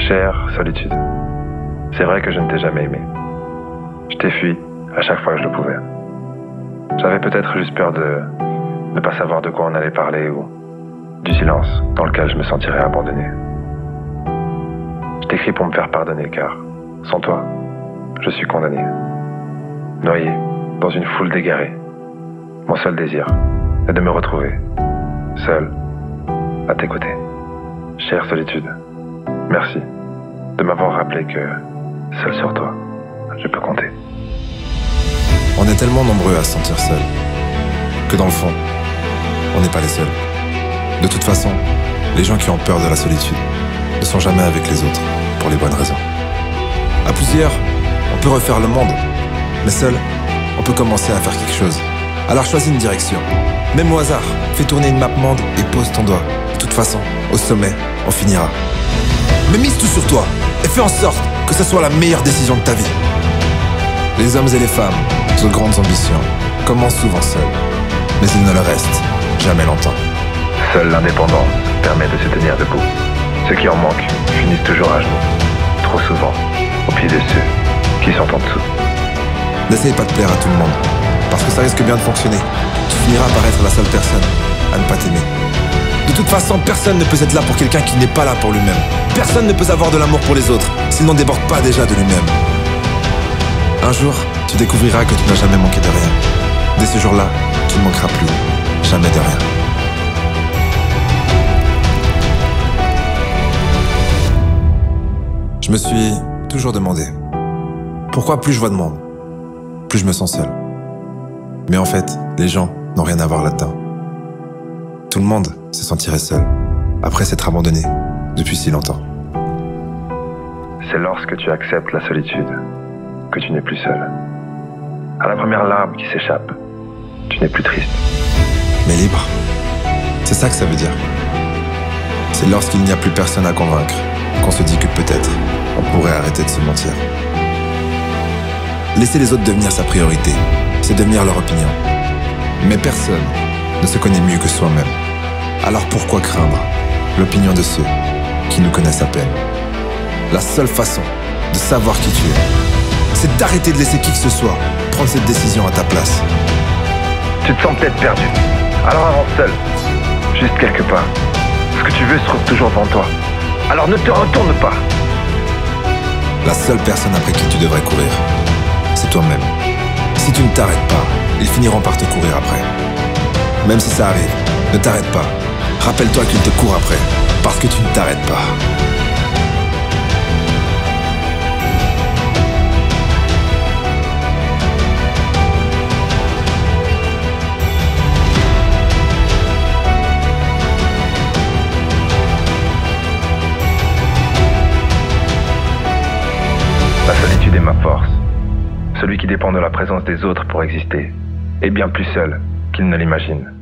Chère solitude, c'est vrai que je ne t'ai jamais aimé. Je t'ai fui à chaque fois que je le pouvais. J'avais peut-être juste peur de ne pas savoir de quoi on allait parler ou du silence dans lequel je me sentirais abandonné. Je t'écris pour me faire pardonner car, sans toi, je suis condamné. Noyé dans une foule d'égarés. Mon seul désir est de me retrouver, seul, à tes côtés. Chère solitude, merci de m'avoir rappelé que, seul sur toi, je peux compter. On est tellement nombreux à se sentir seul que dans le fond, on n'est pas les seuls. De toute façon, les gens qui ont peur de la solitude ne sont jamais avec les autres pour les bonnes raisons. À plusieurs, on peut refaire le monde, mais seul, on peut commencer à faire quelque chose. Alors choisis une direction. Même au hasard, fais tourner une map monde et pose ton doigt. De toute façon, au sommet, on finira. Mais mise tout sur toi et fais en sorte que ce soit la meilleure décision de ta vie. Les hommes et les femmes aux grandes ambitions commencent souvent seuls, mais ils ne le restent jamais longtemps. Seule l'indépendance permet de se tenir debout. Ceux qui en manquent finissent toujours à genoux, trop souvent au pied de ceux qui sont en dessous. N'essaye pas de plaire à tout le monde, parce que ça risque bien de fonctionner. Tu finiras par être la seule personne à ne pas t'aimer. De toute façon, personne ne peut être là pour quelqu'un qui n'est pas là pour lui-même. Personne ne peut avoir de l'amour pour les autres s'il n'en déborde pas déjà de lui-même. Un jour, tu découvriras que tu n'as jamais manqué de rien. Dès ce jour-là, tu ne manqueras plus jamais de rien. Je me suis toujours demandé pourquoi plus je vois de monde, plus je me sens seul. Mais en fait, les gens n'ont rien à voir là-dedans. Tout le monde se sentirait seul, après s'être abandonné depuis si longtemps. C'est lorsque tu acceptes la solitude que tu n'es plus seul. À la première larme qui s'échappe, tu n'es plus triste. Mais libre, c'est ça que ça veut dire. C'est lorsqu'il n'y a plus personne à convaincre qu'on se dit que peut-être on pourrait arrêter de se mentir. Laisser les autres devenir sa priorité, c'est devenir leur opinion. Mais personne ne se connaît mieux que soi-même. Alors pourquoi craindre l'opinion de ceux qui nous connaissent à peine? La seule façon de savoir qui tu es, c'est d'arrêter de laisser qui que ce soit prendre cette décision à ta place. Tu te sens peut-être perdu. Alors avance seul, juste quelque part. Ce que tu veux se trouve toujours devant toi. Alors ne te retourne pas. La seule personne après qui tu devrais courir, c'est toi-même. Si tu ne t'arrêtes pas, ils finiront par te courir après. Même si ça arrive, ne t'arrête pas. Rappelle-toi qu'ils te courent après, parce que tu ne t'arrêtes pas. La solitude est ma force. Celui qui dépend de la présence des autres pour exister est bien plus seul qu'il ne l'imagine.